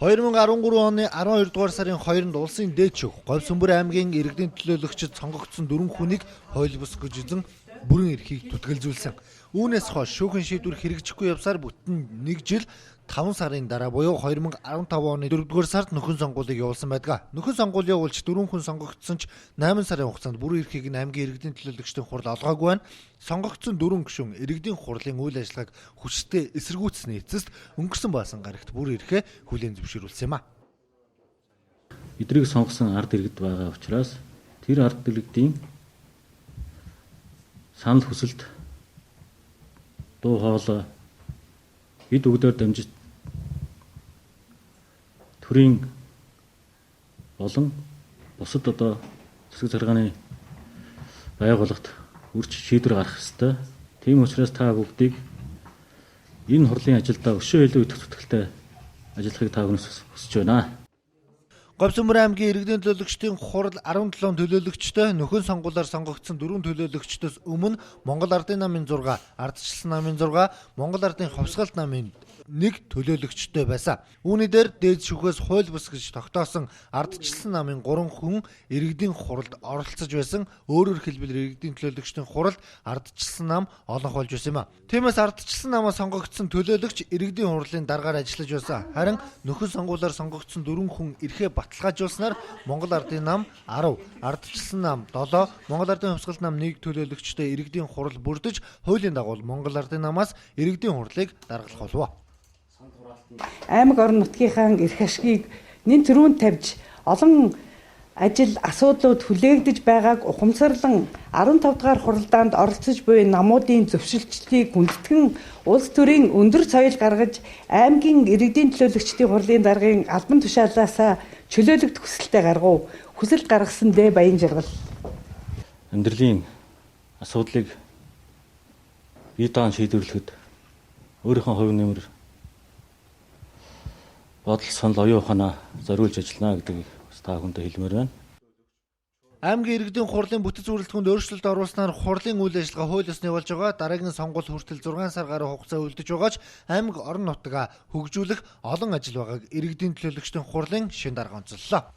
2013 оны 12 дугаар сарын 2-нд улсын дээд шүүх Говьсөнбөр аймгийн иргэдийн төлөөлөгчид сонгогдсон 4 хүнийг хууль бус гэж эзэн бүрэн эрхийг түтгэлзүүлсэн. Үүнээс хойш шүүхийн шийдвэр хэрэгжихгүй явсаар бүтэн 1 жил 5 сарын дараа буюу 2015 оны 4-р сард нөхөн сонгуулийг явуулсан байдаг. Нөхөн сонгуул явуулж 4 хүн сонгогдсон ч 8 сарын хугацаанд бүрэн эрхийг нь аймгийн иргэдийн төлөөлөгчдийн хурал олгоогүй байна. Сонгогдсон 4 гишүүн иргэдийн хурлын үйл ажиллагааг хүчтэй эсэргүүцсэний эцэст өнгөрсөн баасан гарагт бүрэн эрхээ хүлээн зөвшөөрүүлсэн юм а. Эдрийг сонгосон ард иргэд байгаа учраас тэр ард иргэдийн санал хүсэлт дуу хоолой эд өгдөр дамжиж төрийн болон бусад засаг захиргааны байгууллагт үрж шийдвэр гаргах ёстой. Тийм учраас та бүгдийг энэ хурлын ажилдаа өшөө илүү их зүтгэлтэй ажиллахыг та бүхнээс хүсэж байна. Говьсөнбөр аймгийн иргэдийн төлөөлөгчдийн хурал 17 төлөөлөгчтэй нөхөн сонгуулиар сонгогдсон 4 төлөөлөгчдөөс өмнө Монгол Ардын намын 6, Ардчилсан намын 6, Монгол Ардын Хувьсгалт намын 1 төлөөлөгчтэй байсан. Үүний дээр дээд шүүхээс хууль бус гэж тогтоосон Ардчилсан намын 3 хүн иргэдийн хуралд оролцож байсан. Өөрөөр хэлбэл иргэдийн төлөөлөгчдийн хуралд Ардчилсан нам олонх болж байсан юм а. Тиймээс Ардчилсан намаас сонгогдсон төлөөлөгч иргэдийн хурлын даргаар ажиллаж байсан. Харин нөхөн сонгуулиар сонгогдсон 4 хүн эрхээ баталгаажуулснаар Монгол Ардын нам 10, Ардчилсан нам 7, Монгол Ардын Хувьсгалт нам 1 төлөөлөгчтэй иргэдийн хурал бүрдэж хуулийн дагуу Монгол Ардын намаас иргэдийн хурлыг даргалах болов. Аймаг орон нутгийнхаа эрх ашгийг нэн төрөнд тавьж олон ажил асуудлууд хүлээгдэж байгааг ухамсарлан 15 дугаар хуралдаанд оролцож буй намуудын зөвшөлтчлийг хүндэтгэн улс төрийн өндөр соёл гаргаж аймгийн иргэдийн төлөөлөгчдийн хурлын даргын албан тушаалаас чөлөөлөгдөх хүсэлтэд гаргав. Хүсэлт гаргасан дэ баян жаргал. Амьдралын асуудлыг бие даан шийдвэрлэхэд өөрийнхөө хувь нэмэр бодол санал оюун ухаанаа зориулж ажиллана гэдэг та бүхэндээ хэлмээр байна. Аймгийн иргэдийн хурлын бүтэц үйлдэлтөнд өөрчлөлт оруулснаар хурлын үйл ажиллагаа хууль ёсны болж байгаа. Дараагийн сонгуул хүртэл 6 сар гаруй хугацаа үлдэж байгаач аймаг орон нутгаа хөгжүүлэх олон ажил байгааг иргэдийн төлөөлөгчдийн хурлын шин дарга онцоллоо.